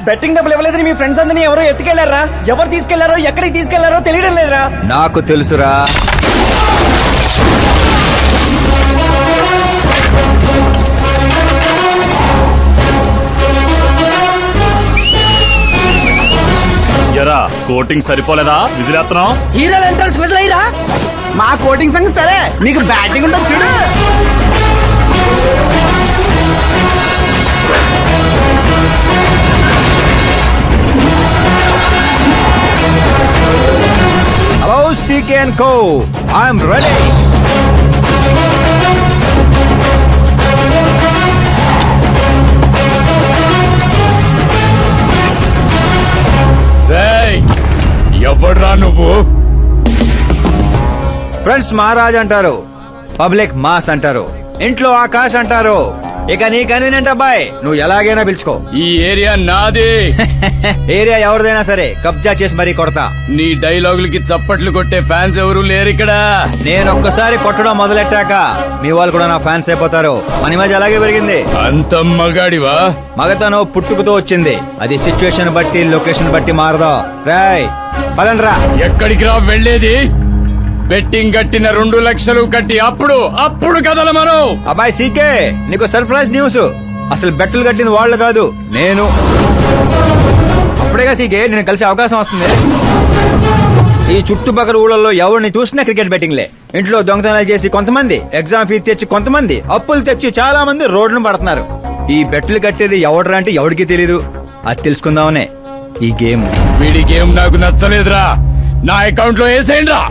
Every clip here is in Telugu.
బెట్టింగ్ డబ్బులు ఇవ్వలేదని మీ ఫ్రెండ్స్ అందరినీ ఎవరో ఎత్తుకెళ్లారా? ఎవరు తీసుకెళ్లారో ఎక్కడికి తీసుకెళ్లారో తెలియడం లేదురా. నాకు తెలుసురా. ఎరా కోటింగ్ సరిపోలేదా? విజిలేస్తున్నావు. హీరోలు ఎంట్రన్స్ విజిల్ అయ్యిరా. మా కోటింగ్ సంగతి సరే, నీకు బ్యాటింగ్ ఉంటుంది చూడు. Hello CK & Co. I'm ready. ఎవడ్రా నువ్వు? ఫ్రెండ్స్ మహారాజ్ అంటారు, పబ్లిక్ మాస్ అంటారు, ఇంట్లో ఆకాశ్ అంటారు. ఇక నీ కన్వీనియంట్ అబ్బాయి, నువ్వు ఎలాగైనా పిలుచుకో. ఈ ఏరియా నాది. ఏరియా ఎవరిదైనా సరే కబ్జా చేసి మరీ కొడతా. నీ డైలాగులకి చప్పట్లు కొట్టే ఫ్యాన్స్ ఎవరు లేరు ఇక్కడ. నేను ఒక్కసారి కొట్టడం మొదలెట్టాక మీ వాళ్ళు కూడా నా ఫ్యాన్స్ అయిపోతారు. మన మధ్య అలాగే పెరిగింది. అంత మగాడివా? మగతను పుట్టుకుతో వచ్చింది, అది సిచ్యువేషన్ బట్టి లొకేషన్ బట్టి మారదా. రాయ్ పదండ్రా. ఎక్కడికి రా వెళ్ళేది? బెట్టింగ్ కట్టిన 2 లక్షలు కట్టి అప్పుడు కదల మనం. అబ్బాయి CK, నీకు సర్ప్రైజ్ న్యూస్. అసలు బెట్టులు కట్టిన వాళ్ళు కాదు, నేను. అప్పుడేగా CK నేను కలిసే అవకాశం వస్తుంది. ఈ చుట్టుపక్కల ఊళ్ళల్లో ఎవరిని చూసినా క్రికెట్ బెట్టింగ్లే. ఇంట్లో దొంగతనాలు చేసి కొంతమంది, ఎగ్జామ్ ఫీ తెచ్చి కొంతమంది, అప్పులు తెచ్చి చాలా మంది రోడ్లను పడుతున్నారు. ఈ బెట్టులు కట్టేది ఎవడరా అంటే ఎవడికి తెలీదు. అది తెలుసుకుందామనే ఈ గేమ్. వీడి గేమ్ నాకు నచ్చలేదురా. నా అకౌంట్ లో వేసేయండి రా.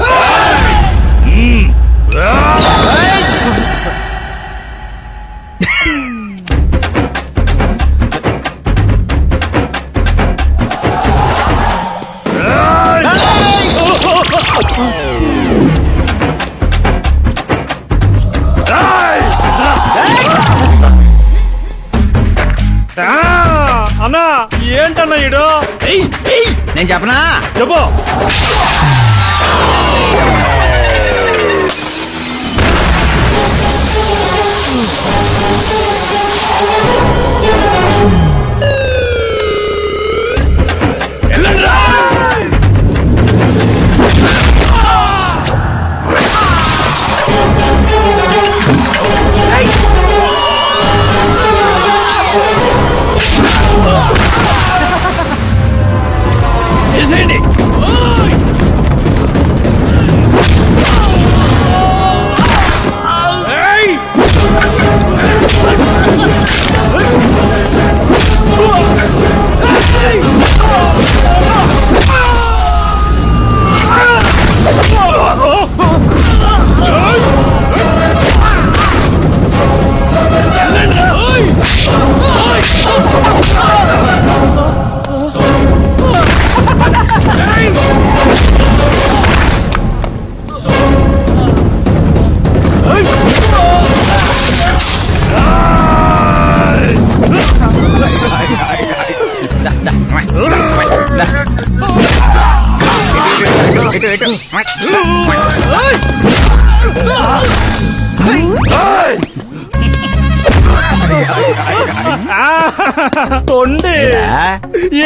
అన్నా ఏంటన్నా ఇడు? నేను చెప్పనా? చెప్పు.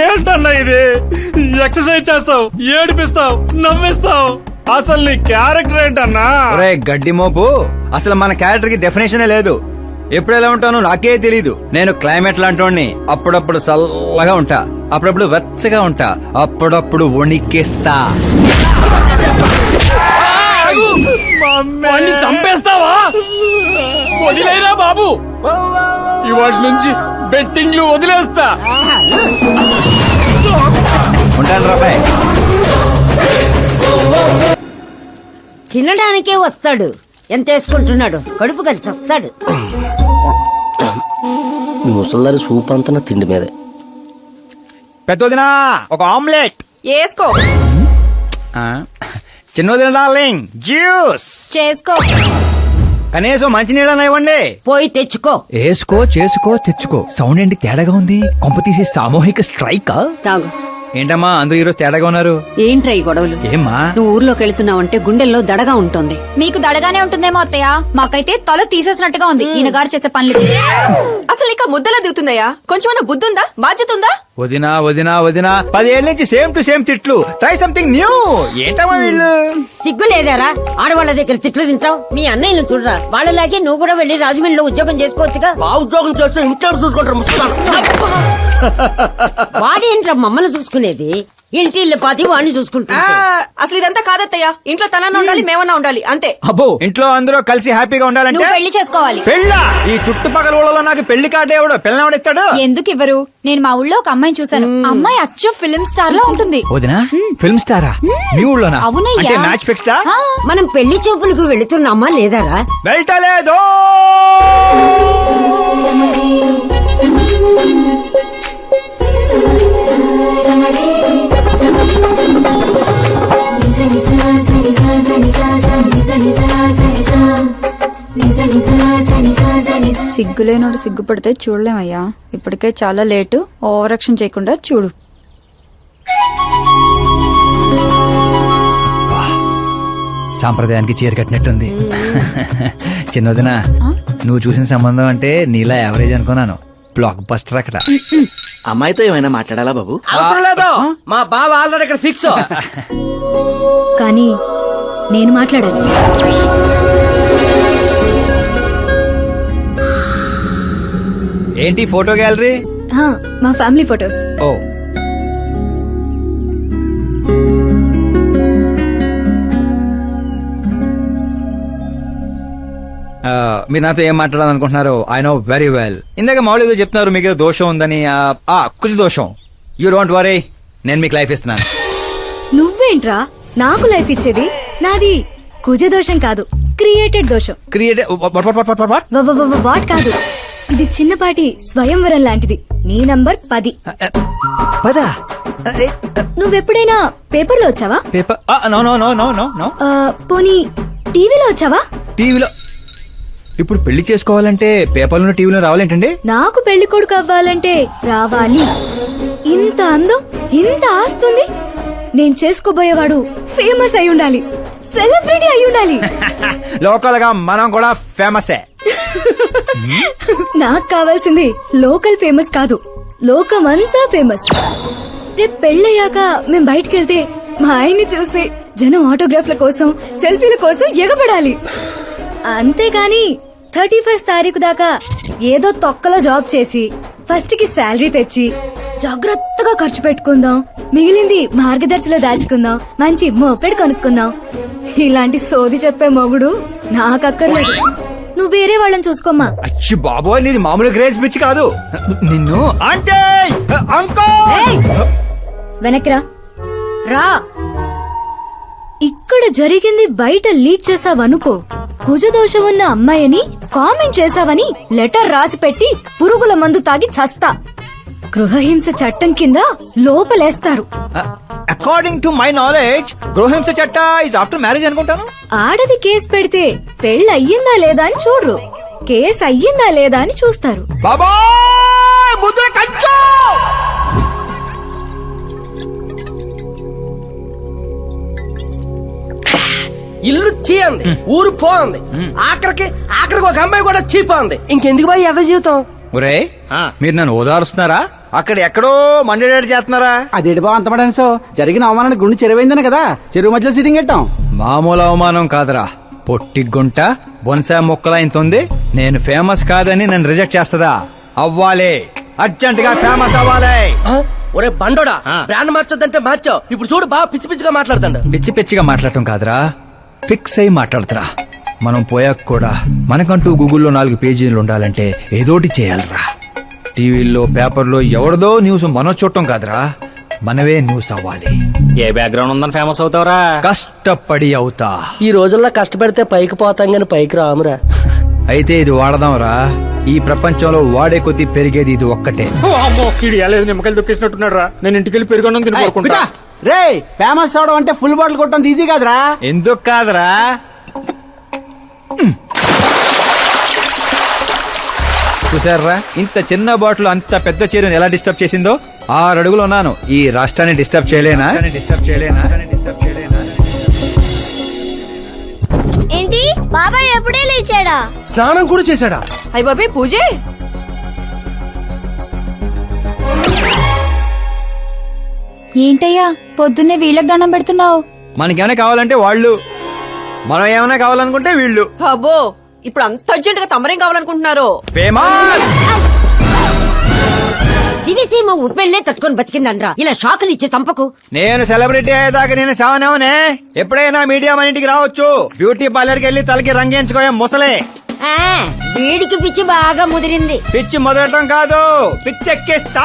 ఏంటన్నా ఇది? ఎక్సర్సైజ్ చేస్తావు, ఏడిపిస్తావు, నవ్విస్తావు. అసలు నీ క్యారెక్టర్ ఏంటన్నా? గడ్డి మోపు, అసలు మన క్యారెక్టర్ కి డెఫినేషనే లేదు. ఎప్పుడు ఎలా ఉంటానో నాకే తెలీదు. నేను క్లైమేట్ లాంటి అప్పుడప్పుడు చల్లగా ఉంటా, అప్పుడప్పుడు వెచ్చగా ఉంటా, అప్పుడప్పుడు వణికేస్తా. చంపేస్తావా? వదిలేరా బాబు, ఇవాటి నుంచి బెట్టింగ్లు వదిలేస్తా. ఉంటాను రాబాయ్. తినడానికే వస్తాడు, ఎంత వేసుకుంటున్నాడు, కడుపు కలిసి వస్తాడు. ముసల్దారి సూప్ అంతా తిండి మీదే. పెద్దదినా ఒక ఆమ్లెట్ వేసుకో. చిన్నదిన డార్లింగ్ జ్యూస్ చేసుకో. కనీసం మంచినీళ్ళని ఇవ్వండి. పోయి తెచ్చుకో. వేసుకో, చేసుకో, తెచ్చుకో. సౌండ్ ఏంటి తేడాగా ఉంది? కొంప తీసి సామూహిక స్ట్రైక్. తాగు. ఏంటమ్మా అందరూ ఈరోజు తేడాగా ఉన్నారు? ఏంట్రా ఈ గొడవలు? ఏమ్మా నువ్వు ఊర్లోకి వెళ్తున్నావంటే గుండెల్లో దడగా ఉంటుంది. మీకు దడగానే ఉంటుందేమో అత్తయ్య, మాకైతే తల తీసేసినట్టుగా ఉంది ఈయన గారు చేసే పనులు. అసలు ఇక ముద్దలా దిగుతుందయ్యా? కొంచెమన్నా బుద్ధుందా, బాధ్యత ఉందా? వదినా వదినా వదినా 10 ఏళ్ళ నుంచి సేమ్ టు సేమ్ తిట్లు. Try something new. ఏంటమ్మా వీళ్ళు? సిగ్గు లేదారా ఆడవాళ్ళ దగ్గర తిట్లు తింటావు? మీ అన్నయ్యను చూడరా, వాళ్ళలాగే నువ్వు కూడా వెళ్లి రాజమండ్రిలో ఉద్యోగం చేసుకోవచ్చుగా. ఉద్యోగం చేస్తే ఇంట్లో చూసుకుంటారు. వాడేంట్రా మమ్మల్ని చూసుకునేది? ఇంటి ఇల్లు పాతి వాడిని చూసుకుంటా. అసలు ఇదంతా కాదత్తయ్య. ఇంట్లో తనన్నా ఉండాలి, మేమన్నా ఉండాలి, అంతే. అబ్బో, ఇంట్లో అందరూ కలిసి హ్యాపీగా ఉండాలంటే నువ్వు పెళ్లి చేసుకోవాలి. పెళ్ళా? ఈ చుట్టుపక్కల ఊళ్ళో నాకు పెళ్లి కార్డు ఎవడు పిల్లవాడిస్తాడు? ఎందుకు ఇవ్వరు? నేను మా ఊళ్ళో ఒక అమ్మాయిని చూశాను. అమ్మాయి అచ్చు ఫిల్మ్ స్టార్ లో ఉంటుంది. వదినా ఫిల్మ్ స్టారా? మీ ఊళ్ళోనా? అవునయ్యా. అంటే మ్యాచ్ ఫిక్స్డా? మనం పెళ్లి చూపులకు వెళుతున్నామా లేదారా? వెళ్ళలేదు. సిగ్గులేనోడు సిగ్గుపడితే చూడలేమయ్యా. ఇప్పటికే చాలా లేటు. ఓవర్ యాక్షన్ చేయకుండా చూడు. సాంప్రదాయానికి చీర కట్టినట్టుంది. చిన్నదినా, నువ్వు చూసిన సంబంధం అంటే నీలా యావరేజ్ అనుకున్నాను. బ్లాక్ బస్టర్ అక్కడ. అమ్మాయితో ఏమైనా మాట్లాడాలా బాబు? అవసరం లేదు, మా బావ ఆల్రెడీ ఇక్కడ ఫిక్స్. కానీ నేను మాట్లాడాలి. ఏంటి ఫోటో గ్యాలరీ? మా ఫ్యామిలీ ఫొటోస్. ఓ, మీరు నాతో ఏం మాట్లాడాలనుకుంటున్నారు? I know very well. ఇందాక మామూలు ఏదో చెప్తున్నారు, మీకు ఏదో దోషం ఉందని. కుజ దోషం. యూ డోంట్ వరీ, నేను మీకు లైఫ్ ఇస్తున్నాను. నువ్వేంట్రా నాకు లైఫ్ ఇచ్చేది? నాది కుజ దోషం కాదు, క్రియేటెడ్ దోషం. క్రియేట్ వాట్ కాదు, ఇది చిన్నపాటి స్వయంవరం లాంటిది. నీ నంబర్ 10. పదా? నువ్వెప్పుడైనా పేపర్లో వచ్చావా? Paper? No no no no no no. పోనీ టీవీలో వచ్చావా? టీవీలో? ఇప్పుడు పెళ్లి చేసుకోవాలంటే పేపర్లో టీవీలో రావాలేంటండి? నాకు పెళ్లి కొడుకు అవ్వాలంటే రావాలి. ఇంత అందం, ఇంత ఆస్తుంది. నేను చేసుకోబోయేవాడు ఫేమస్ అయి ఉండాలి, సెలబ్రిటీ అయి ఉండాలి. లోకల్ గా మనం కూడా ఫేమసే. నాకు కావాల్సింది లోకల్ ఫేమస్ కాదు, లోకమంతా ఫేమస్. రేపు పెళ్ళయ్యాక మేం బయటకెళ్తే మా ఆయన్ని చూసి జనం ఆటోగ్రాఫ్ల కోసం, సెల్ఫీల కోసం ఎగబడాలి. అంతేగాని 31st తారీఖు దాకా ఏదో తొక్కలో జాబ్ చేసి ఫస్ట్ కి శాలరీ తెచ్చి జాగ్రత్తగా ఖర్చు పెట్టుకుందాం, మిగిలింది మార్గదర్శిలో దాచుకుందాం, మంచి మోపెడు కొనుక్కుందాం. ఇలాంటి సోది చెప్పే మొగుడు నాకక్కర్లేదు. నువ్వు వేరే వాళ్ళని చూసుకోమ్మా. అచ్చి బాబోయ్, నీది మామూలు గ్రేజ్ పిచ్చి కాదు. నిన్ను అంటే వెనక్రా రా. ఇక్కడ జరిగింది బయట లీక్ చేసావనుకో, కుజదోషం ఉన్న అమ్మాయిని కామెంట్ చేసావని లెటర్ రాసి పెట్టి పురుగుల మందు తాగి చస్తా. గృహహింస చట్టం కింద లోపలేస్తారు. అకార్డింగ్ టు మై నాలెడ్జ్ గృహహింస చట్ట ఇస్ ఆఫ్టర్ మ్యారేజ్ అనుకుంటాను. ఆడది కేసు పెడితే పెళ్లి అయ్యిందా లేదా అని చూడరు, కేసు అయ్యిందా లేదా అని చూస్తారు. బాబోయ్, ముద్ర కంచు! ఇల్లు చీ అంది, ఊరు పో అంది, ఆఖరికి ఒక అమ్మాయి కూడా చీప అంది. ఇంకెందుకు బాయ్ ఎద జీవితం? ఒరే, మీరు నన్ను ఓదారుస్తున్నారా? అక్కడ ఎక్కడో మండేడాడు చేస్తున్నారా? అదేడు బా అంతమడాను సో జరిగిన అవమానానికి గుండె చెరువైందనే కదా చెరువు మధ్యలో సిట్టింగ్ పెట్టాం. మామూలు అవమానం కాదురా, పొట్టి గుంట బొన్సా మొక్కలైంతుంది. నేను ఫేమస్ కాదని నన్ను రిజెక్ట్ చేస్తుందా? అవ్వాలి, అర్జెంట్ గా ఫేమస్ అవ్వాలి. ఒరే బండోడా, బ్రాండ్ మార్చొద్దంటే మార్చావు. ఇప్పుడు చూడు బాగా పిచ్చి పిచ్చిగా మాట్లాడుతాడు. పిచ్చి పిచ్చిగా మాట్లాడటం కాదురా, ఫిక్స్ అయి మాట్లాడుతురా. మనం పోయాక కూడా మనకంటూ గూగుల్లో 4 పేజీలు ఉండాలంటే ఏదోటి చేయాలరా. టీవీల్లో పేపర్లో ఎవరిదో న్యూస్ మనం చూడటం కాదురా, మనవే న్యూస్ అవ్వాలి. ఏ బ్యాక్గ్రౌండ్ ఉందని ఫేమస్ అవుతావురా? కష్టపడి అవుతా. ఈ రోజుల్లో కష్టపడితే పైకి పోతాం గాని పైకి రామురా. అయితే ఇది వాడదాంరా. ఈ ప్రపంచంలో వాడే కొద్దీ పెరిగేది ఇది ఒక్కటే. నిమ్మకాయలు దొక్కేసినట్టున్నాడు రా. నేను ఇంటికి వెళ్ళి పెరుగొన్నం తినుకుంటా. రే, ఫేమస్ అవడం అంటే ఫుల్ బాటిల్ కొట్టడం ఈజీ కాదురా. ఎందుకు కాదురా? చూసారా, ఇంత చిన్న బాటిల్ అంత పెద్ద చీరను ఎలా డిస్టర్బ్ చేసిందో. 6 అడుగులు ఉన్నాను, ఈ రాష్ట్రాన్ని డిస్టర్బ్ చేయలేనా? ఏంటి బాబాయ్ ఎప్పుడే లేచాడా? స్నానం కూడా చేశాడా? అయ్య బాబే పూజే. ఏంటయ్యా పొద్దున్నే వీళ్ళకి దండం పెడుతున్నావు? మనకేమైనా కావాలంటే వాళ్ళు, మనం ఏమైనా కావాలనుకుంటే వీళ్ళు. అబ్బో ఇప్పుడు అంత అర్జెంట్ గా తమరేం కావాలనుకుంటున్నారు? ఫేమస్. దివిసీమ ఉప్పెళ్లే తట్టుకొని బతికిందనరా, ఇలా షాకులు ఇచ్చే చంపకు. నేను సెలబ్రిటీ అయ్యేదాకా నేను సావనేవనే. ఎప్పుడైనా మీడియా మన ఇంటికి రావచ్చు. బ్యూటీ పార్లర్కి వెళ్ళి తలకి రంగేయించుకోయా ముసలే. ఆ, వీడికి పిచ్చి బాగా ముదిరింది. పిచ్చి మొదలటం కాదు, పిచ్చెక్కిస్తా.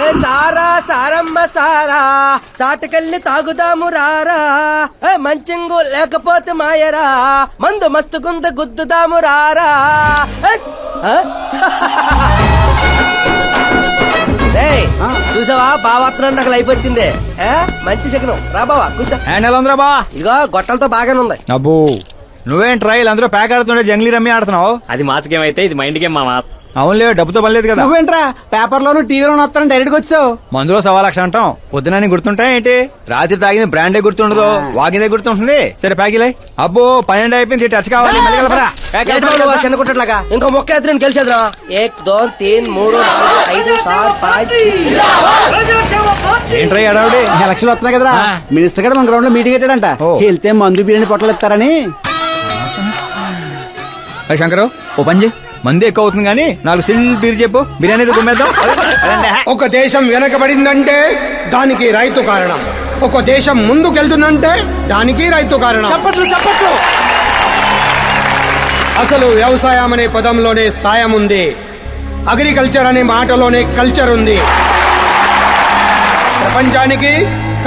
ఏ సారా సారమ్మ సారా, చాటకెళ్ళి తాగుదాము రారా. ఏ మంచింగు లేకపోతే మాయరా, మందు మస్తు గుంద గుద్దుదాము రారా. ఏ, ఆ? ఏయ్, చూసావా బావాత్రం నాకు లైఫ్ వచ్చింది. ఏ, మంచి శకనం. రా బావా కూర్చో. హ్యాండ్ ఎలా ఉందిరా బా? ఇదిగో గొట్టలతో బాగానే ఉంది. అబ్బో, నువ్వేం ట్రైల్ అందరూ ప్యాక్ ఆడుతుండే జంగ్లీ రమ్మి ఆడుతున్నావు. అది మాస్ గేమ్ అయితే ఇది మైండ్ గేమ్ మామా. అవునులే, డబ్బుతో పనిలేదు కదా. నువ్వేంట్రా పేపర్ లోను టీవీలోను వస్తాను డైరెక్ట్ గా వచ్చావు. మందులో 1,00,000 అంటాం. పొద్దునని గుర్తుంటాయి ఏంటి? రాత్రి తాగింది బ్రాండే గుర్తుండదు, వాగిందే గుర్తుంటుంది. సరే ప్యాకిలే. అబ్బో 12 అయిపోయింది, టచ్ కావాలి. మళ్ళీ కలపరా. ఏంటి బాబు నువ్వు చిన్న కుట్టట్లాగా? ఇంకో మొక్క ఎత్తుని గెలిచేద్రా. 1 2 3 4 5 6 5 ఏంట్రై అడావుడి? ఎలక్షన్ వస్తున్నాయి కదరా, మినిస్టర్ గారు మన గ్రౌండ్ లో మీటింగ్ పెట్టాడంట. ఓ. వెళ్తే మందు బిర్యానీ పొట్టలు ఇస్తారని. శంకరు ఓ పని చేయి, మంది ఎక్కువ అవుతుంది కానీ 4 సిల్ బీర్ చెప్పు, బిర్యానీ గుమ్మేద్దాం. ఒక దేశం వెనకబడిందంటే దానికి రైతు కారణం. ఒక దేశం ముందుకెళ్తుందంటే దానికి రైతు కారణం. చప్పట్లు చప్పట్లు. అసలు వ్యవసాయం అనే పదంలోనే సాయం ఉంది. అగ్రికల్చర్ అనే మాటలోనే కల్చర్ ఉంది. ప్రపంచానికి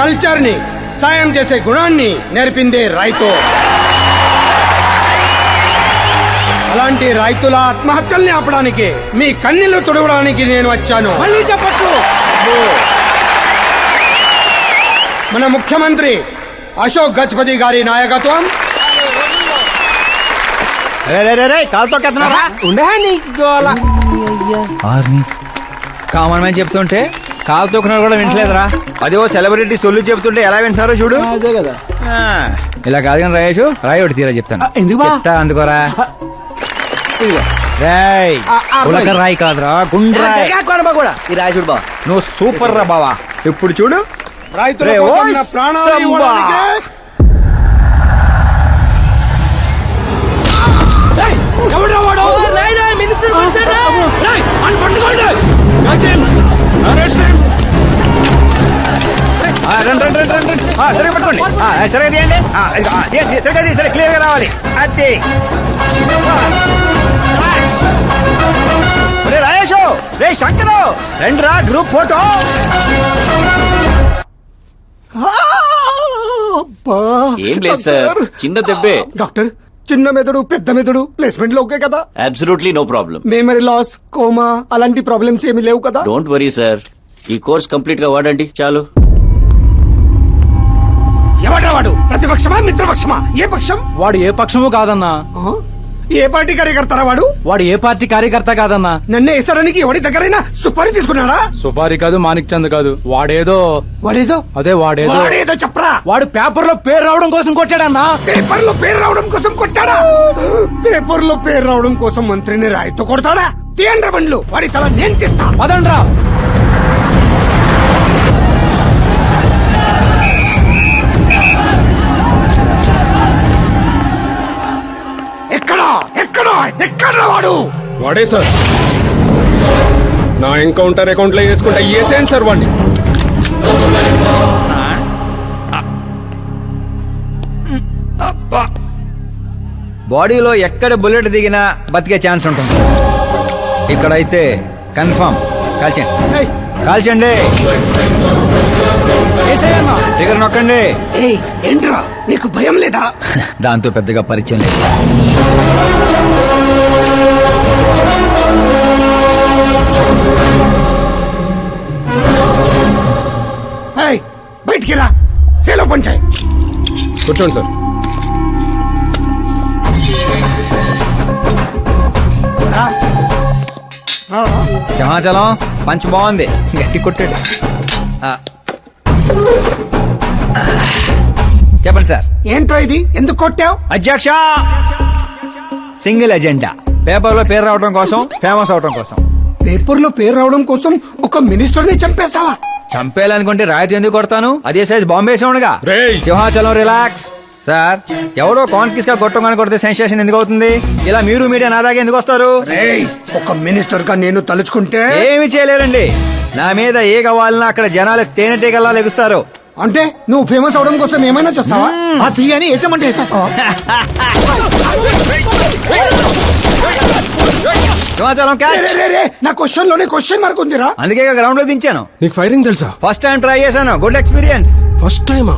కల్చర్ ని, సాయం చేసే గుణాన్ని నేర్పిందే రైతు. అలాంటి రైతుల ఆత్మహత్యల్ని ఆపడానికి, మీ కన్నీళ్లు తుడవడానికి నేను వచ్చాను. మళ్ళీ చప్పట్లు. మన ముఖ్యమంత్రి అశోక్ గజపతి గారి నాయకత్వం, కాలుతో కెత్తనారా? ఉండే నీ గోల. కామన్ మ్యాన్ చెప్తుంటే కాలు తొక్కున్నారు కూడా వింటలేదురా. అదే ఓ సెలబ్రిటీ సొల్లు చెప్తుంటే ఎలా వింటున్నారో చూడు. అదే కదా. ఆ, ఇలా కాదు కానీ రాయేషు, రాయి ఒకటి తీరా చెప్తాను. ఎందుకు బా? చెప్తా అందుకోరా. ఇదిగో. రాయ్ ఆ ఉలక రాయి కాదురా, గుండ్రాయ్. కూడా ఈ రాజుడు బావ. నువ్వు సూపర్ రా బావా. ఇప్పుడు చూడు, రైతుల రే, కోసం ఓ నా ప్రాణాలు సంబా. ఇవ్వడానికే ఆ, రండి రండి రండి రండి. ఆ, సరిగ్గా పట్టుకోండి. ఆ, సరిగ్గా తీయండి. ఆ, ఇదిగో, ఆ, తీయండి, సరిగ్గా తీయండి, సరే క్లియర్ గా రావాలి. అది రే రాయేషు, రే శంకరు, రండి రా గ్రూప్ ఫోటో. ఏం లేదు సార్, చిన్న దెబ్బే. డాక్టర్, చిన్న మెదడు పెద్ద మెదడు ప్లేస్మెంట్ లో ఓకే కదా? Absolutely no problem. Memory loss, coma అలాంటి ప్రాబ్లమ్స్ ఏమీ లేవు కదా? డోంట్ వరీ సార్, ఈ కోర్స్ కంప్లీట్ గా వాడండి చాలు. ఎవడా వాడు? ప్రతిపక్షమా మిత్రపక్షమా? ఏ పక్షం? వాడు ఏ పక్షము కాదన్నా. ఆ? ఏ పార్టీ కార్యకర్తారా వాడు? వాడు ఏ పార్టీ కార్యకర్త కాదన్నా. నన్ను వేసడానికి ఎవడి దగ్గరైనా సుపారీ తీసుకున్నాడా? సుపారి కాదు, మాణిక్ చంద్ కాదు. వాడేదో వాడేదో వాడేదో చెప్పరా. వాడు పేపర్ లో పేరు రావడం కోసం కొట్టాడన్నా. పేపర్ లో పేరు రావడం కోసం కొట్టాడా? పేపర్ లో పేరు రావడం కోసం మంత్రిని రాయితో కొడతాడా? తీయండ్ర బండ్లు, వాడి తల నేను తీస్తా. పదండ్రా. ఎక్కడా ఎక్కడా ఎక్కడా వాడు? వాడే సార్, నా ఎన్కౌంటర్ అకౌంట్ లో వేసుకుంటా వేసేయండి సార్ వాడిని. బాడీలో ఎక్కడ బుల్లెట్ దిగినా బతికే ఛాన్స్ ఉంటుంది. ఇక్కడైతే కన్ఫర్మ్. కాల్చండి, కాల్చండి. దగ్గర నొక్కండి. ఏయ్, ఏంట్రా నీకు భయం లేదా? దాంతో పెద్దగా పరిచయం లేదు. ఏయ్, బయటికి రా, సేలో పంచాయి. కూర్చోండి సార్. సింహాచలం పంచ్ బాగుంది, గట్టి కొట్టాడు. ఆ. చెప్పండి సార్. ఏంట్రా ఇది? ఎందుకు కొట్టావు? అధ్యక్ష, సింగిల్ ఎజెండా, పేపర్ లో పేరు రావడం కోసం, ఫేమస్ అవడం కోసం. పేపర్ లో పేరు రావడం కోసం ఒక మినిస్టర్ ని చంపేస్తావా? చంపేయాలనుకుంటే రాయితీ ఎందుకు కొడతాను? అదే సైజ్ బాంబే సౌండ్గా. రేయ్. సింహాచలం రిలాక్స్. సార్, ఎవడో కాన్ఫిస్ గా కొట్టగానే కొడితే సెన్సేషన్ ఎందుకు అవుతుంది? ఇలా మీరు మీడియా నా దాకా ఎందుకు వస్తారు? రేయ్, ఒక మినిస్టర్ గా నేను తలుచుకుంటే ఏమి చేయలేరండి. నా మీద ఏ కావాలన్నా అక్కడ జనాలు తేనెటీగల్లా లెగుస్తారు. అంటే నువ్వు ఫేమస్ అవడం కోసం ఏమైనా చేస్తావా? ఆ సీఎని వేసేమంటే వేసేస్తావా? సింహాచలం క్యాచ్. రే, రే, రే, నా క్వశ్చన్ లోనే క్వశ్చన్ మార్క్ ఉందిరా. అందుకే గ్రౌండ్ లో దించాను. నీకు ఫైరింగ్ తెలుసా? ఫస్ట్ టైం ట్రై చేశాను, గుడ్ ఎక్స్పీరియన్స్. ఫస్ట్ టైమా?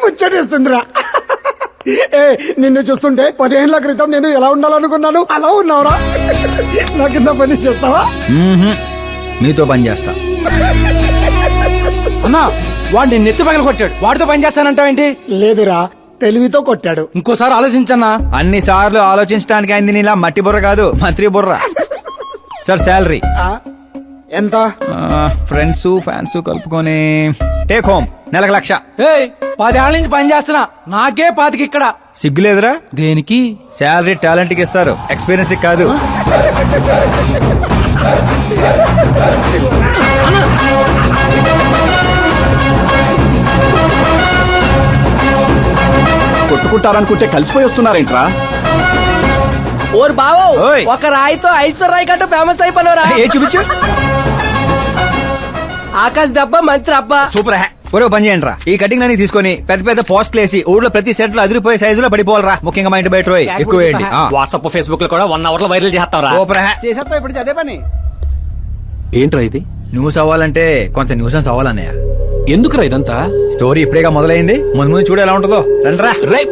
ముచ్చటేస్తుందిరా. ఏ, నిన్ను చూస్తుంటే 10 ఏళ్ల క్రితం నేను ఎలా ఉండాలనుకున్నాను అలా ఉన్నావురా. నా కింద పని చేస్తావా? మీతో పని చేస్తా. అన్నా వాడిని నెత్తి పగల కొట్టాడు, వాడితో పని చేస్తానంటావేంటి? లేదురా, తెలివితో కొట్టాడు. ఇంకోసారి ఆలోచించన్నా. అన్ని సార్లు ఆలోచించడానికి అయింది నీలా మట్టి బుర్ర కాదు, మంత్రి బుర్ర. సార్ శాలరీ ఆ, ఎంత? ఫ్రెండ్స్ ఫ్యాన్స్ కలుపుకొని టేక్ హోమ్ నెలకు 1,00,000. 10 ఏళ్ల నుంచి పని చేస్తున్నా, నాకే 25 ఇక్కడ. సిగ్గులేదురా? దేనికి? శాలరీ టాలెంట్ కి ఇస్తారు, ఎక్స్పీరియన్స్ కి కాదు. కొట్టుకుంటారనుకుంటే కలిసిపోయి వస్తున్నారేంట్రా? ఓర్ బావో, ఓయ్. ఒక రాయితో ఐశ్వర్ రాయ్ కంటూ ఫేమస్ అయిపోయినరా? ఏ చూపించు. ఆకాశ్ దెబ్బ మంత్రి అబ్బా. సూపర్ హ్యా. ఒరే పని చేయండి రా, ఈ కటింగ్ అన్ని తీసుకొని పెద్ద పెద్ద పోస్టులు వేసి ఊళ్ళో ప్రతి సెట్ లో అదిరిపోయే సైజులో పడిపోవాలరా. ముఖ్యంగా మా ఇంటి బయట రోయ్ ఎక్కువ వేయండి. వాట్సాప్ ఫేస్బుక్ లో కూడా 1 hour లో వైరల్ చేస్తాం రా. సూపర్ హ్యా. చేసేస్తా ఇప్పుడు అదే పని. ఏంట్రా ఇది? న్యూస్ అవ్వాలంటే కొంత న్యూసెన్స్ అవ్వాలన్నయ్య. ఎందుకురా ఇదంతా? స్టోరీ ఇప్పుడేగా మొదలైంది, ముందు ముందు చూడు ఎలా ఉంటుందో. రండ్రా. రేయ్